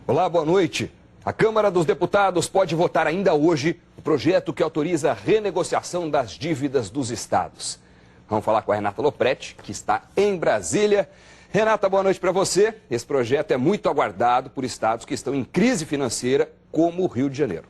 Olá, boa noite. A Câmara dos Deputados pode votar ainda hoje o projeto que autoriza a renegociação das dívidas dos estados. Vamos falar com a Renata Lopretti, que está em Brasília. Renata, boa noite para você. Esse projeto é muito aguardado por estados que estão em crise financeira, como o Rio de Janeiro.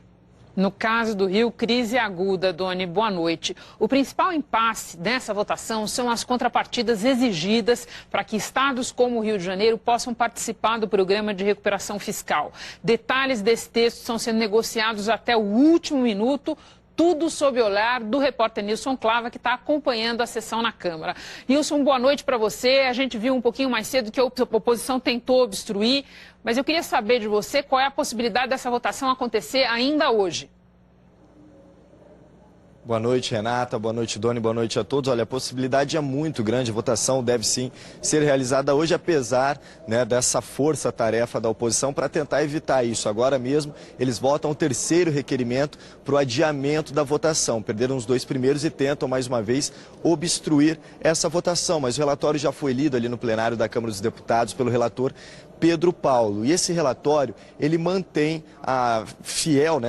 No caso do Rio, crise aguda, Doni, boa noite. O principal impasse dessa votação são as contrapartidas exigidas para que estados como o Rio de Janeiro possam participar do programa de recuperação fiscal. Detalhes desse texto estão sendo negociados até o último minuto, tudo sob o olhar do repórter Nilson Clava, que está acompanhando a sessão na Câmara. Nilson, boa noite para você. A gente viu um pouquinho mais cedo que a oposição tentou obstruir, mas eu queria saber de você qual é a possibilidade dessa votação acontecer ainda hoje. Boa noite, Renata. Boa noite, Doni. Boa noite a todos. Olha, a possibilidade é muito grande. A votação deve sim ser realizada hoje, apesar dessa força-tarefa da oposição para tentar evitar isso. Agora mesmo, eles votam o terceiro requerimento para o adiamento da votação. Perderam os dois primeiros e tentam, mais uma vez, obstruir essa votação. Mas o relatório já foi lido ali no plenário da Câmara dos Deputados pelo relator Pedro Paulo. E esse relatório, ele mantém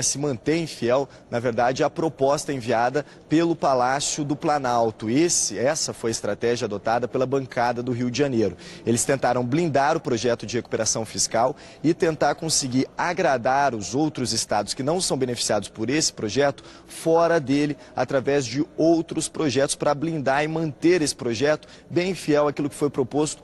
se mantém fiel, na verdade, à proposta enviada pelo Palácio do Planalto. Essa foi a estratégia adotada pela bancada do Rio de Janeiro. Eles tentaram blindar o projeto de recuperação fiscal e tentar conseguir agradar os outros estados que não são beneficiados por esse projeto fora dele, através de outros projetos, para blindar e manter esse projeto bem fiel àquilo que foi proposto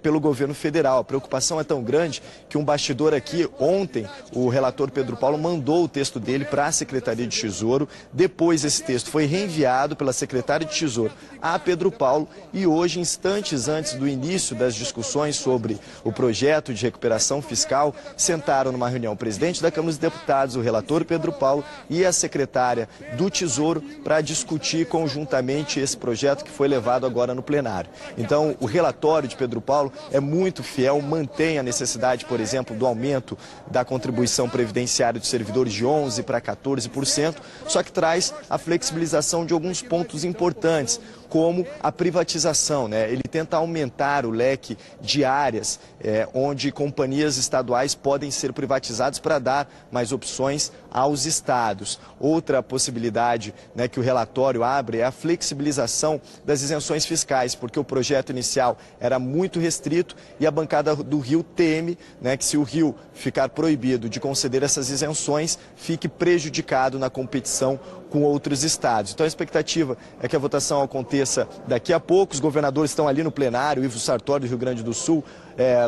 pelo governo federal. A preocupação é tão grande que um bastidor aqui, ontem, o relator Pedro Paulo mandou o texto dele para a Secretaria de Tesouro. Depois esse texto foi reenviado pela Secretária de Tesouro a Pedro Paulo e hoje, instantes antes do início das discussões sobre o projeto de recuperação fiscal, sentaram numa reunião o presidente da Câmara dos Deputados, o relator Pedro Paulo e a secretária do Tesouro para discutir conjuntamente esse projeto que foi levado agora no plenário. Então, o relatório de Pedro Paulo é muito fiel, mantém a necessidade, por exemplo, do aumento da contribuição previdenciária dos servidores de 11% para 14%, só que traz a flexibilização de alguns pontos importantes, como a privatização, Ele tenta aumentar o leque de áreas onde companhias estaduais podem ser privatizadas para dar mais opções aos estados. Outra possibilidade que o relatório abre é a flexibilização das isenções fiscais, porque o projeto inicial era muito restrito e a bancada do Rio teme que se o Rio ficar proibido de conceder essas isenções, fique prejudicado na competição com outros estados. Então a expectativa é que a votação aconteça daqui a pouco. Os governadores estão ali no plenário, Ivo Sartori do Rio Grande do Sul,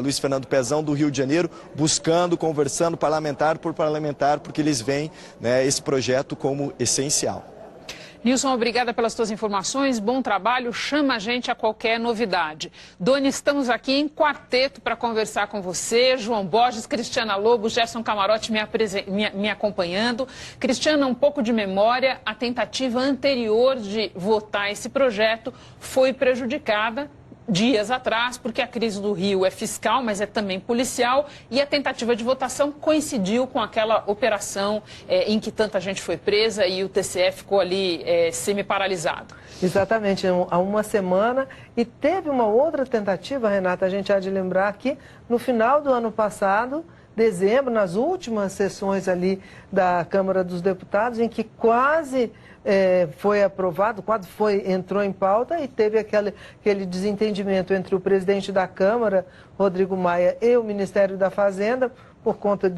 Luiz Fernando Pezão do Rio de Janeiro, buscando, conversando parlamentar por parlamentar, porque eles veem esse projeto como essencial. Nilson, obrigada pelas suas informações, bom trabalho, chama a gente a qualquer novidade. Doni, estamos aqui em quarteto para conversar com você, João Borges, Cristiana Lobo, Gerson Camarote me acompanhando. Cristiana, um pouco de memória, a tentativa anterior de votar esse projeto foi prejudicada dias atrás, porque a crise do Rio é fiscal, mas é também policial, e a tentativa de votação coincidiu com aquela operação em que tanta gente foi presa e o TCE ficou ali semi-paralisado. Exatamente, há uma semana. E teve uma outra tentativa, Renata, a gente há de lembrar que no final do ano passado, dezembro, nas últimas sessões ali da Câmara dos Deputados, em que quase foi aprovado, quase entrou em pauta e teve aquele desentendimento entre o presidente da Câmara, Rodrigo Maia, e o Ministério da Fazenda, por conta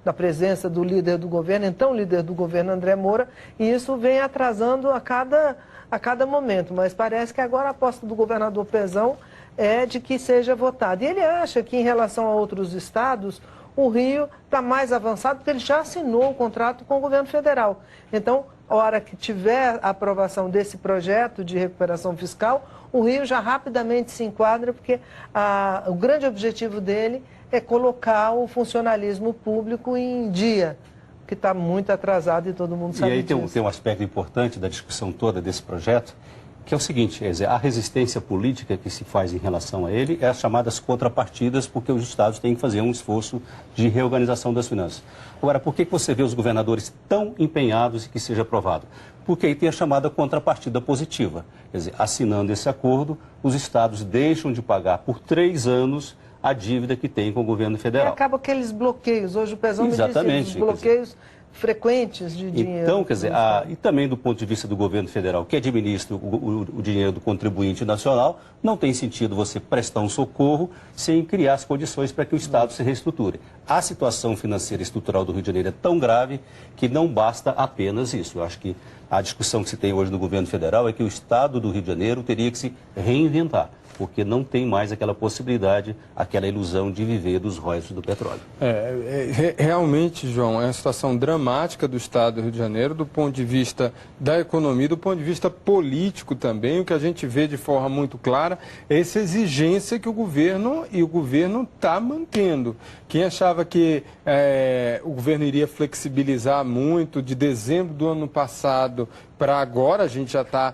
da presença do líder do governo, então líder do governo André Moura, e isso vem atrasando a cada momento. Mas parece que agora a aposta do governador Pezão é de que seja votado. E ele acha que, em relação a outros estados, o Rio está mais avançado porque ele já assinou o contrato com o governo federal. Então, a hora que tiver a aprovação desse projeto de recuperação fiscal, o Rio já rapidamente se enquadra, porque o grande objetivo dele é colocar o funcionalismo público em dia, que está muito atrasado e todo mundo sabe disso. E aí tem um aspecto importante da discussão toda desse projeto, que é o seguinte, quer dizer, a resistência política que se faz em relação a ele é as chamadas contrapartidas, porque os estados têm que fazer um esforço de reorganização das finanças. Agora, por que você vê os governadores tão empenhados em que seja aprovado? Porque aí tem a chamada contrapartida positiva. Quer dizer, assinando esse acordo, os estados deixam de pagar por 3 anos a dívida que tem com o governo federal. E acaba aqueles bloqueios. Hoje o Pezão me disse, os bloqueios frequentes de dinheiro. Então, quer dizer, e também do ponto de vista do governo federal, que administra o dinheiro do contribuinte nacional, não tem sentido você prestar um socorro sem criar as condições para que o Estado se reestruture. A situação financeira e estrutural do Rio de Janeiro é tão grave que não basta apenas isso. Eu acho que a discussão que se tem hoje no governo federal é que o Estado do Rio de Janeiro teria que se reinventar, porque não tem mais aquela possibilidade, aquela ilusão de viver dos royalties do petróleo. Realmente, João, é uma situação dramática do Estado do Rio de Janeiro, do ponto de vista da economia, do ponto de vista político também. O que a gente vê de forma muito clara é essa exigência que o governo está mantendo. Quem achava que o governo iria flexibilizar muito de dezembro do ano passado para agora, a gente já está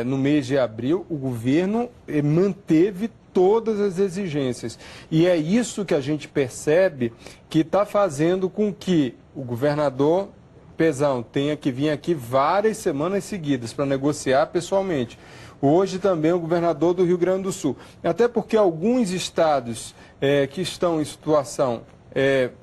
no mês de abril, o governo manteve todas as exigências. E é isso que a gente percebe que está fazendo com que o governador Pezão tenha que vir aqui várias semanas seguidas para negociar pessoalmente. Hoje também o governador do Rio Grande do Sul. Até porque alguns estados que estão em situação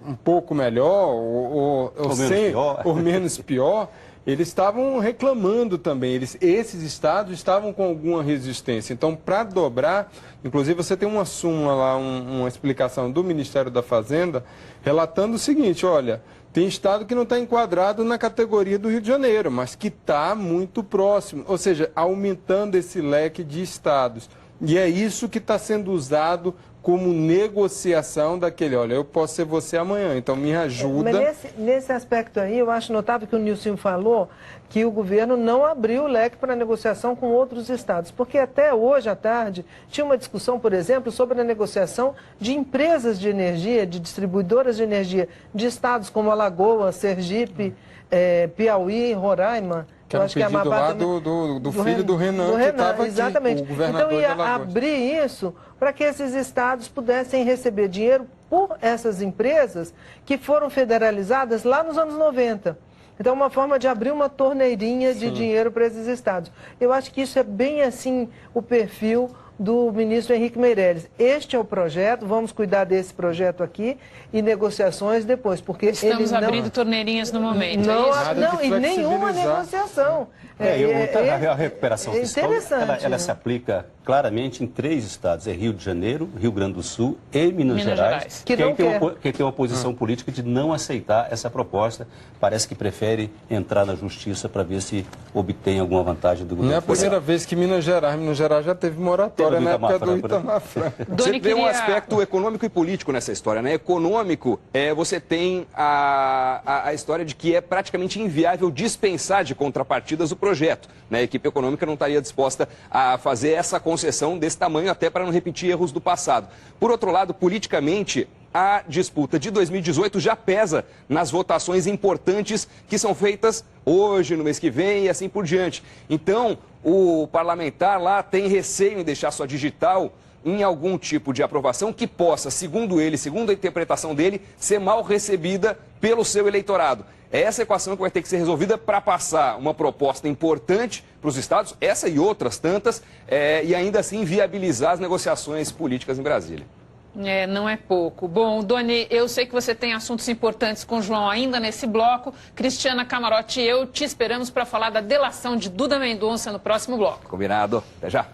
um pouco melhor ou menos pior, eles estavam reclamando também, esses estados estavam com alguma resistência. Então, para dobrar, inclusive você tem uma súmula lá, uma explicação do Ministério da Fazenda, relatando o seguinte, olha, tem estado que não está enquadrado na categoria do Rio de Janeiro, mas que está muito próximo, ou seja, aumentando esse leque de estados. E é isso que está sendo usado como negociação daquele, olha, eu posso ser você amanhã, então me ajuda. Mas nesse aspecto aí, eu acho notável que o Nilson falou que o governo não abriu o leque para negociação com outros estados, porque até hoje à tarde tinha uma discussão, por exemplo, sobre a negociação de empresas de energia, de distribuidoras de energia de estados como Alagoas, Sergipe, Piauí, Roraima. Que era um pedido lá do filho do Renan, que estava aqui, exatamente. o governador Então ia de Alagoas. abrir isso para que esses estados pudessem receber dinheiro por essas empresas que foram federalizadas lá nos anos 90. Então, uma forma de abrir uma torneirinha de dinheiro para esses estados. Eu acho que isso é bem assim o perfil do ministro Henrique Meirelles. Este é o projeto, vamos cuidar desse projeto aqui e negociações depois, porque estamos abrindo torneirinhas no momento. Não, e nenhuma negociação. A recuperação fiscal, interessante. ela se aplica claramente em 3 estados, é Rio de Janeiro, Rio Grande do Sul e Minas Gerais. Que tem uma posição política de não aceitar essa proposta, parece que prefere entrar na justiça para ver se obtém alguma vantagem do governo. Não é a primeira vez que Minas Gerais já teve moratória na época do Itamar Franco. Você vê um aspecto econômico e político nessa história, né? Econômico, você tem a história de que é praticamente inviável dispensar de contrapartidas o projeto, né? A equipe econômica não estaria disposta a fazer essa concessão desse tamanho, até para não repetir erros do passado. Por outro lado, politicamente, a disputa de 2018 já pesa nas votações importantes que são feitas hoje, no mês que vem e assim por diante. Então, o parlamentar lá tem receio em deixar sua digital em algum tipo de aprovação que possa, segundo ele, segundo a interpretação dele, ser mal recebida pelo seu eleitorado. É essa equação que vai ter que ser resolvida para passar uma proposta importante para os estados, essa e outras tantas, e ainda assim viabilizar as negociações políticas em Brasília. Não é pouco. Bom, Doni, eu sei que você tem assuntos importantes com o João ainda nesse bloco. Cristiana Camarote e eu te esperamos para falar da delação de Duda Mendonça no próximo bloco. Combinado. Até já.